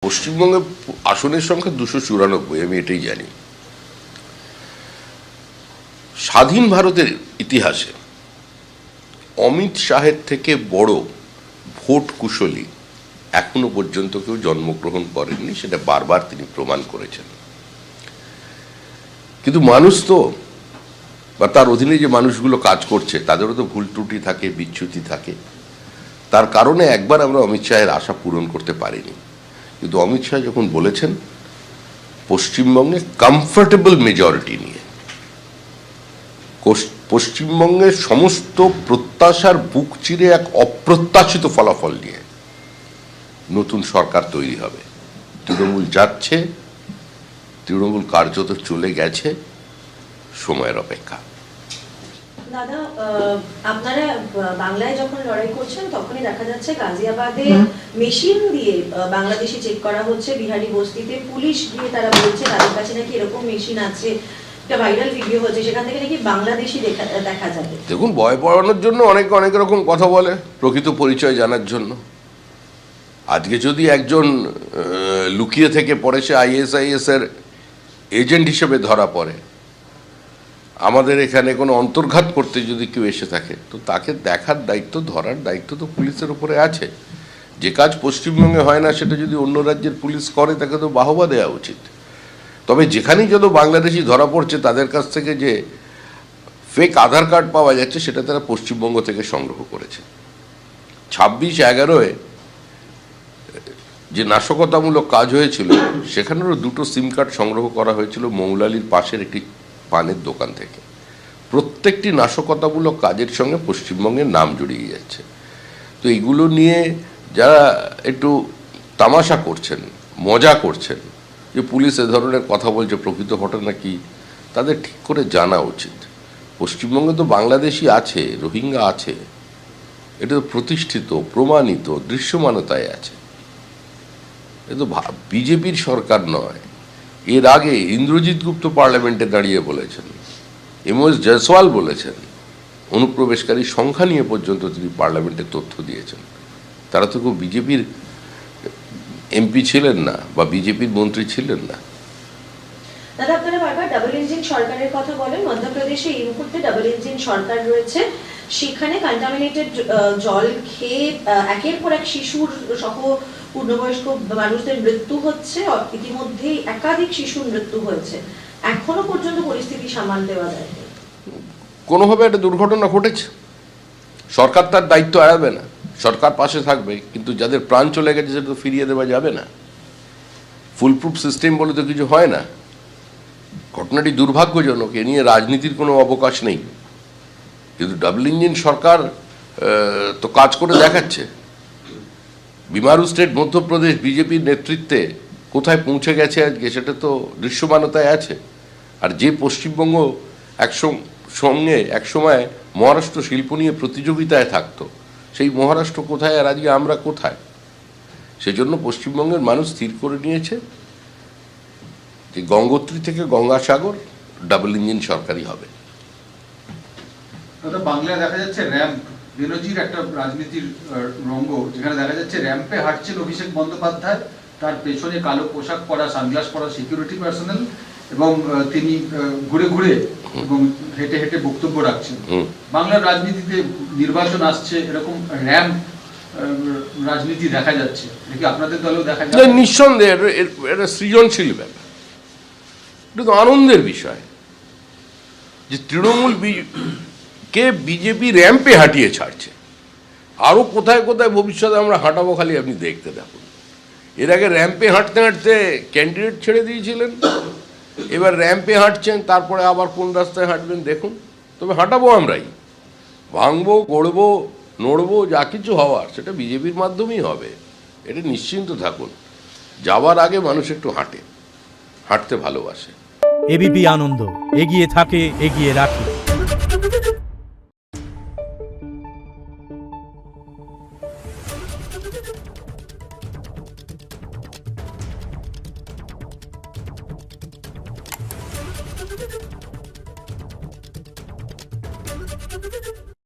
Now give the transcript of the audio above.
পশ্চিমবঙ্গে আসনের সংখ্যা 294, আমি এটাই জানি। স্বাধীন ভারতের ইতিহাসে অমিত শাহের থেকে বড় ভোট কুশলী এখনো পর্যন্ত কেউ জন্মগ্রহণ করেননি, সেটা বারবার তিনি প্রমাণ করেছেন। কিন্তু মানুষ তো, বা তার অধীনে যে মানুষগুলো কাজ করছে তাদেরও তো ভুল ত্রুটি থাকে, বিচ্যুতি থাকে। তার কারণে একবার আমরা অমিত শাহের আশা পূরণ করতে পারিনি। কিন্তু অমিত শাহ যখন বলেছেন পশ্চিমবঙ্গে কমফোর্টেবল মেজরিটি নিয়ে, পশ্চিমবঙ্গের সমস্ত প্রত্যাশার বুক চিরে এক অপ্রত্যাশিত ফলাফল নিয়ে নতুন সরকার তৈরি হবে, তৃণমূল যাচ্ছে, তৃণমূল কার্যত চলে গেছে, সময়ের অপেক্ষা। দাদা, আপনারা বাংলায় যখন লড়াই করছেন তখনই দেখা যাচ্ছে গাজিয়াবাদে মেশিন দিয়ে বাংলাদেশি চেক করা হচ্ছে, বিহারি বস্তিতে পুলিশ গিয়ে তারা বলছে তাদের কাছে নাকি এরকম মেশিন আছে, একটা ভাইরাল ভিডিও হচ্ছে, সেখান থেকে নাকি বাংলাদেশি দেখা যাবে। দেখুন, ভয় পাওয়ানোর জন্য অনেক রকম কথা বলে, প্রকৃত পরিচয় জানার জন্য। আজকে যদি একজন লুকিয়ে থেকে পরে সে ISIS এর এজেন্ট হিসেবে ধরা পড়ে, আমাদের এখানে কোনো অন্তর্ঘাত করতে যদি কেউ এসে থাকে, তো তাকে দেখার দায়িত্ব, ধরার দায়িত্ব তো পুলিশের উপরে আছে। যে কাজ পশ্চিমবঙ্গে হয় না সেটা যদি অন্য রাজ্যের পুলিশ করে তাকে তো বাহবা দেওয়া উচিত। তবে যেখানেই যত বাংলাদেশি ধরা পড়ছে তাদের কাছ থেকে যে ফেক আধার কার্ড পাওয়া যাচ্ছে সেটা তারা পশ্চিমবঙ্গ থেকে সংগ্রহ করেছে। 26/11 যে নাশকতামূলক কাজ হয়েছিল সেখানেরও 2টো সিম কার্ড সংগ্রহ করা হয়েছিল মৌলালির পাশের একটি পানের দোকান থেকে। প্রত্যেকটি নাশকতামূলক কাজের সঙ্গে পশ্চিমবঙ্গের নাম জড়িয়ে যাচ্ছে। তো এগুলো নিয়ে যারা একটু তামাশা করছেন, মজা করছেন, যে পুলিশ এ ধরনের কথা বলছে, প্রকৃত ঘটনা কি তাদের ঠিক করে জানা উচিত। পশ্চিমবঙ্গে তো বাংলাদেশি আছে, রোহিঙ্গা আছে, এটা তো প্রতিষ্ঠিত, প্রমাণিত, দৃশ্যমানতায় আছে। এ তো বিজেপির সরকার নয়। এর আগে ইন্দ্রজিৎ গুপ্ত পার্লামেন্টে দাঁড়িয়ে বলেছেন, MOS জয়সওয়াল বলেছেন, অনুপ্রবেশকারী সংখ্যা নিয়ে পর্যন্ত তিনি পার্লামেন্টে তথ্য দিয়েছেন। তারা তো কেউ বিজেপির MP ছিলেন না বা বিজেপির মন্ত্রী ছিলেন না। দাদা, আপনারা বারবার ডাবল ইঞ্জিন সরকারের কথা বলেন। মধ্যপ্রদেশে এই মুহূর্তে ডাবল ইঞ্জিন সরকার রয়েছে, সেখানে কন্টামিনেটেড জল খেয়ে একের পর এক শিশুর সহ পূর্ণবয়স্ক মানুষদের মৃত্যু হচ্ছে। ইতিমধ্যেই একাধিক শিশুর মৃত্যু হয়েছে। এখনো পর্যন্ত পরিস্থিতি সামাল দেওয়া যায় না। কোনোভাবে একটা দুর্ঘটনা ঘটেছে, সরকার তার দায়িত্ব এড়াবে না, সরকার পাশে থাকবে, কিন্তু যাদের প্রাণ চলে গেছে সেটা তো ফিরিয়ে দেওয়া যাবে না। ফুলপ্রুফ সিস্টেম বলে তো কিছু হয় না। ঘটনাটি দুর্ভাগ্যজনক, এ নিয়ে রাজনীতির কোনো অবকাশ নেই। কিন্তু ডাবল ইঞ্জিন সরকার তো কাজ করে দেখাচ্ছে। বিমারু স্টেট মধ্যপ্রদেশ বিজেপির নেতৃত্বে কোথায় পৌঁছে গেছে আজকে সেটা তো দৃশ্যমানতায় আছে। আর যে পশ্চিমবঙ্গ একসময় মহারাষ্ট্র শিল্প নিয়ে প্রতিযোগিতায় থাকতো, সেই মহারাষ্ট্র কোথায় আর আজকে আমরা কোথায়? সেজন্য পশ্চিমবঙ্গের মানুষ স্থির করে নিয়েছে যে গঙ্গোত্রী থেকে গঙ্গাসাগর ডাবল ইঞ্জিন সরকারই হবে। বাংলায় দেখা যাচ্ছে র্যাম্প বেনজির একটা রাজনীতির রঙ্গ, যেখানে দেখা যাচ্ছে র্যাম্পে হাঁটছেন অভিষেক বন্দ্যোপাধ্যায়, তার পেছনে কালো পোশাক পরা, সানগ্লাস পরা সিকিউরিটি পার্সোনাল, এবং তিনি ঘুরে ঘুরে এবং হেঁটে হেঁটে বক্তব্য রাখছেন। বাংলার রাজনীতিতে নির্বাচন আসছে, এরকম র্যাম্প রাজনীতি দেখা যাচ্ছে, নাকি আপনাদের দলেও দেখা যাচ্ছে? নিঃসন্দেহে এটা সৃজনশীল ব্যাপার, এটা তো আনন্দের বিষয় যে তৃণমূল কে বিজেপি র্যাম্পে হাঁটিয়ে ছাড়ছে। আরও কোথায় কোথায় ভবিষ্যতে আমরা হাঁটাবো খালি আপনি দেখতে থাকুন। এর আগে র্যাম্পে হাঁটতে হাঁটতে ক্যান্ডিডেট ছেড়ে দিয়েছিলেন, এবার র্যাম্পে হাঁটছেন, তারপরে আবার কোন রাস্তায় হাঁটবেন দেখুন। তবে হাঁটাবো আমরাই, ভাঙবো, গড়বো, নড়বো, যা কিছু হওয়ার সেটা বিজেপির মাধ্যমেই হবে, এটা নিশ্চিন্ত থাকুন। যাওয়ার আগে মানুষ একটু হাঁটতে ভালোবাসে। ABP আনন্দ, এগিয়ে থাকে, এগিয়ে রাখে।